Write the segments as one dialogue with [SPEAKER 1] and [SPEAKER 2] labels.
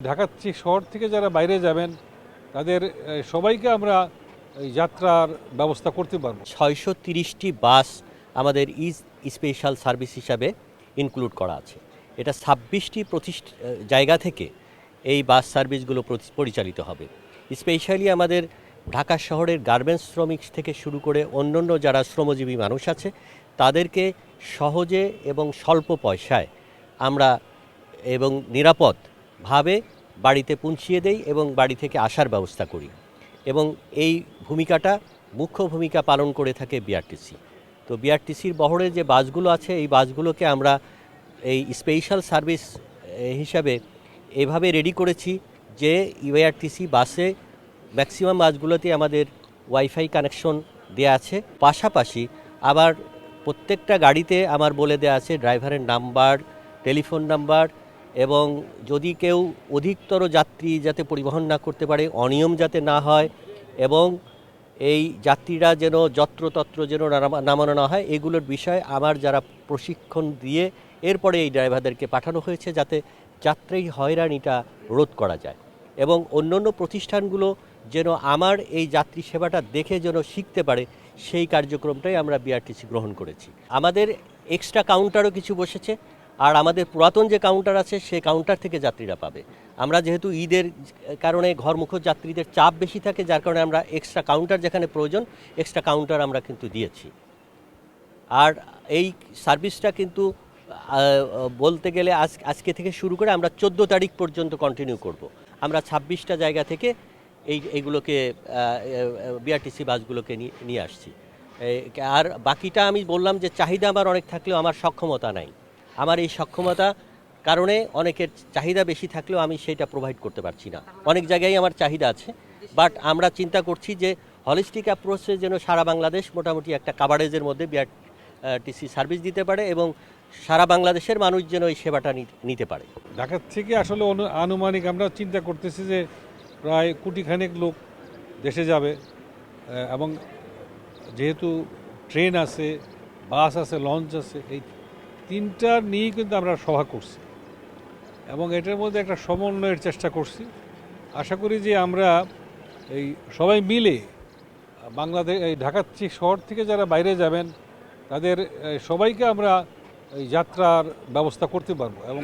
[SPEAKER 1] ঢাকা শহর থেকে যারা বাইরে যাবেন তাদের সবাইকে আমরা এই যাত্রার ব্যবস্থা করতে পারবো।
[SPEAKER 2] 630টি বাস আমাদের স্পেশাল সার্ভিস হিসাবে ইনক্লুড করা আছে। এটা 26টি জায়গা থেকে এই বাস সার্ভিসগুলো পরিচালিত হবে। স্পেশালি আমাদের ঢাকা শহরের গার্মেন্টস শ্রমিক থেকে শুরু করে অন্যান্য যারা শ্রমজীবী মানুষ আছে তাদেরকে সহজে এবং স্বল্প পয়সায় আমরা এবং নিরাপদভাবে বাড়িতে পৌঁছিয়ে দেই এবং বাড়ি থেকে আসার ব্যবস্থা করি। এবং এই ভূমিকাটা মুখ্য ভূমিকা পালন করে থাকে বিআরটিসি। তো বিআরটিসির বহরে যে বাসগুলো আছে এই বাসগুলোকে আমরা এই স্পেশাল সার্ভিস হিসাবে এভাবে রেডি করেছি যে বিআরটিসি বাসে ম্যাক্সিমাম বাসগুলোতে আমাদের ওয়াইফাই কানেকশন দেওয়া আছে। পাশাপাশি আবার প্রত্যেকটা গাড়িতে আমার বলে দেওয়া আছে ড্রাইভারের নাম্বার, টেলিফোন নাম্বার, এবং যদি কেউ অধিকতর যাত্রী যাতে পরিবহন না করতে পারে, অনিয়ম যাতে না হয়, এবং এই যাত্রীরা যেন যত্রতত্র যেন নামানো না হয়, এগুলোর বিষয়ে আমার যারা প্রশিক্ষণ দিয়ে এরপরে এই ড্রাইভারদেরকে পাঠানো হয়েছে যাতে যাত্রী হয়রানিটা রোধ করা যায়। এবং অন্যান্য প্রতিষ্ঠানগুলো যেন আমার এই যাত্রী সেবাটা দেখে যেন শিখতে পারে, সেই কার্যক্রমটাই আমরা বিআরটিসি গ্রহণ করেছি। আমাদের এক্সট্রা কাউন্টারও কিছু বসেছে, আর আমাদের পুরাতন যে কাউন্টার আছে সেই কাউন্টার থেকে যাত্রীরা পাবে। আমরা যেহেতু ঈদের কারণে ঘরমুখ যাত্রীদের চাপ বেশি থাকে, যার কারণে আমরা এক্সট্রা কাউন্টার যেখানে প্রয়োজন এক্সট্রা কাউন্টার আমরা কিন্তু দিয়েছি। আর এই সার্ভিসটা কিন্তু বলতে গেলে আজকে থেকে শুরু করে আমরা 14 তারিখ পর্যন্ত কন্টিনিউ করব। আমরা 26টা জায়গা থেকে এইগুলোকে বিআরটিসি বাসগুলোকে নিয়ে আসছি। আর বাকিটা আমি বললাম যে চাহিদা আমার অনেক থাকলেও আমার সক্ষমতা নাই। আমার এই সক্ষমতা কারণে অনেকের চাহিদা বেশি থাকলেও আমি সেটা প্রোভাইড করতে পারছি না। অনেক জায়গায় আমার চাহিদা আছে, বাট আমরা চিন্তা করছি যে হলিস্টিক অ্যাপ্রোচে যেন সারা বাংলাদেশ মোটামুটি একটা কাভারেজের মধ্যে বিআরটিসি সার্ভিস দিতে পারে এবং সারা বাংলাদেশের মানুষ যেন এই সেবাটা নিতে পারে।
[SPEAKER 1] ঢাকা থেকে আসলে আনুমানিক আমরা চিন্তা করতেছি যে প্রায় কোটিখানেক লোক দেশে যাবে, এবং যেহেতু ট্রেন আছে, বাস আছে, লঞ্চ আছে, এই তিনটা নিয়েই কিন্তু আমরা সভা করছি এবং এটার মধ্যে একটা সমন্বয়ের চেষ্টা করছি। আশা করি যে আমরা এই সবাই মিলে বাংলাদেশ এই ঢাকা শহর থেকে যারা বাইরে যাবেন তাদের সবাইকে আমরা এই যাত্রার ব্যবস্থা করতে পারবো এবং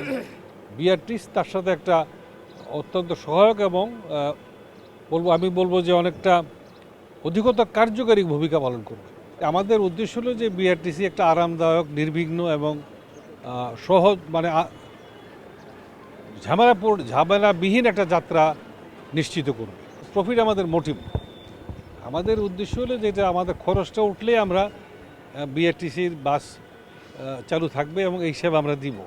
[SPEAKER 1] বিআরটিসি তার সাথে একটা অত্যন্ত সহায়ক এবং আমি বলবো যে অনেকটা অধিকতর কার্যকারী ভূমিকা পালন করবে। আমাদের উদ্দেশ্য হলো যে বিআরটিসি একটা আরামদায়ক, নির্বিঘ্ন এবং সহজ, মানে ঝামেলাবিহীন একটা যাত্রা নিশ্চিত করবে। প্রফিট আমাদের মোটিভ। আমাদের উদ্দেশ্য হলো যেটা আমাদের খরচটা উঠলে আমরা বিআরটিসির বাস চালু থাকবে এবং এই সেবা আমরা দিব।